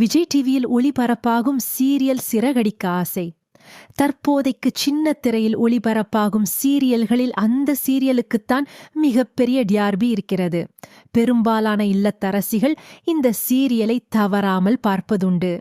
விஜய் டிவியில் ஒளிபரப்பாகும் சீரியல் சிறகடிக்க ஆசை. தற்போதைக்கு சின்ன திரையில் ஒளிபரப்பாகும் சீரியல்களில் அந்த சீரியலுக்குத்தான் மிகப்பெரிய டிஆர்பி இருக்கிறது. பெரும்பாலான இல்லத்தரசிகள் இந்த சீரியலை தவறாமல் பார்ப்பதுண்டு.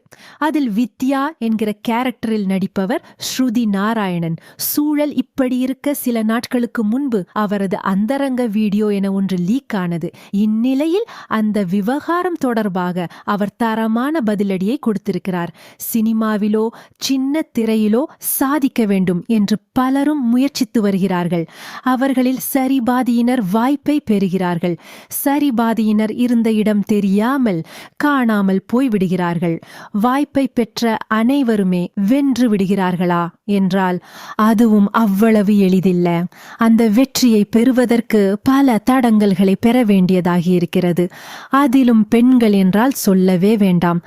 அதில் வித்யா என்கிற கேரக்டரில் நடிப்பவர் ஸ்ருதி நாராயணன். சூழல் இப்படி இருக்க சில நாட்களுக்கு முன்பு அவரது அந்தரங்க வீடியோ என ஒன்று லீக் ஆனது. இந்நிலையில் அந்த விவகாரம் தொடர்பாக அவர் தரமான பதிலடியை கொடுத்திருக்கிறார். சினிமாவிலோ சின்ன திரையிலோ சாதிக்க வேண்டும் என்று பலரும் முயற்சித்து வருகிறார்கள். அவர்களில் சரிபாதியினர் வாய்ப்பை பெறுகிறார்கள். சரிபாதியினர் இருந்த இடம் தெரியாமல் காணாமல் போய்விடுகிறார்கள். வாய்ப்பை பெற்ற அனைவருமே வென்று விடுகிறார்களா என்றால் அதுவும் அவ்வளவு எளிதில்ல. அந்த வெற்றியை பெறுவதற்கு பல தடங்கல்களை பெற வேண்டியதாகி இருக்கிறது. அதிலும் பெண்கள் என்றால் சொல்லவே வேண்டாம்.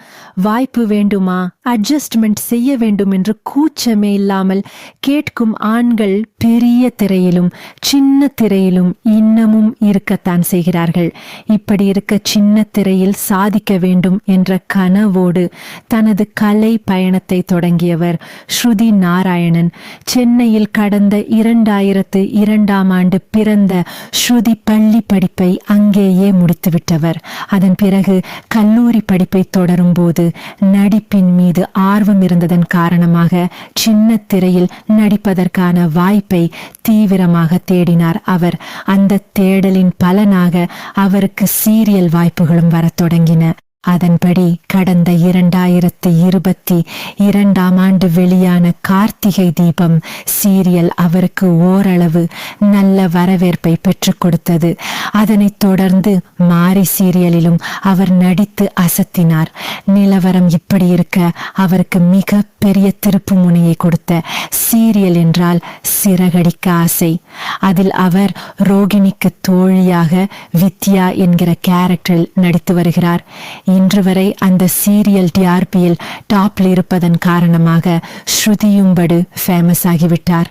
வாய்ப்பு வேண்டுமா, அட்ஜஸ்ட்மெண்ட் செய்ய வேண்டும் என்று கூச்சமே இல்லாமல் கேட்கும் ஆண்கள் பெரிய திரையிலும் சின்ன திரையிலும் இன்னமும் இருக்கத்தான் செய்கிறார்கள். இப்படி இருக்க சின்ன திரையில் சாதிக்க வேண்டும் என்ற கனவோடு தனது கலை பயணத்தை தொடங்கியவர் ஸ்ருதி நாராயணன். சென்னையில் கடந்த 2002 பிறந்த ஸ்ருதி பள்ளி படிப்பை அங்கேயே முடித்துவிட்டவர். அதன் பிறகு கல்லூரி படிப்பை தொடரும் போது நடிப்பின் மீது ஆர்வம் இருந்ததன் காரணமாக சின்ன திரையில் நடிப்பதற்கான வாய்ப்பை தீவிரமாக தேடினார் அவர். அந்த தேடலின் பலனாக அவருக்கு சீரியல் வாய்ப்புகளும் வரத் தொடங்கின. அதன்படி கடந்த 2022 வெளியான கார்த்திகை தீபம் சீரியல் அவருக்கு ஓரளவு நல்ல வரவேற்பை பெற்றுக் கொடுத்தது. அதனைத் தொடர்ந்து மாரி சீரியலிலும் அவர் நடித்து அசத்தினார். நிலவரம் இப்படி இருக்க அவருக்கு மிக பெரிய திருப்பு முனையை கொடுத்த சீரியல் என்றால் சிறகடிக்க ஆசை. அதில் அவர் ரோகிணிக்கு தோழியாக வித்யா என்கிற கேரக்டரில் நடித்து வருகிறார். இன்று வரை அந்த சீரியல் டிஆர்பியில் டாப்ல இருப்பதன் காரணமாக ஸ்ருதியும்படு ஃபேமஸ் ஆகிவிட்டார்.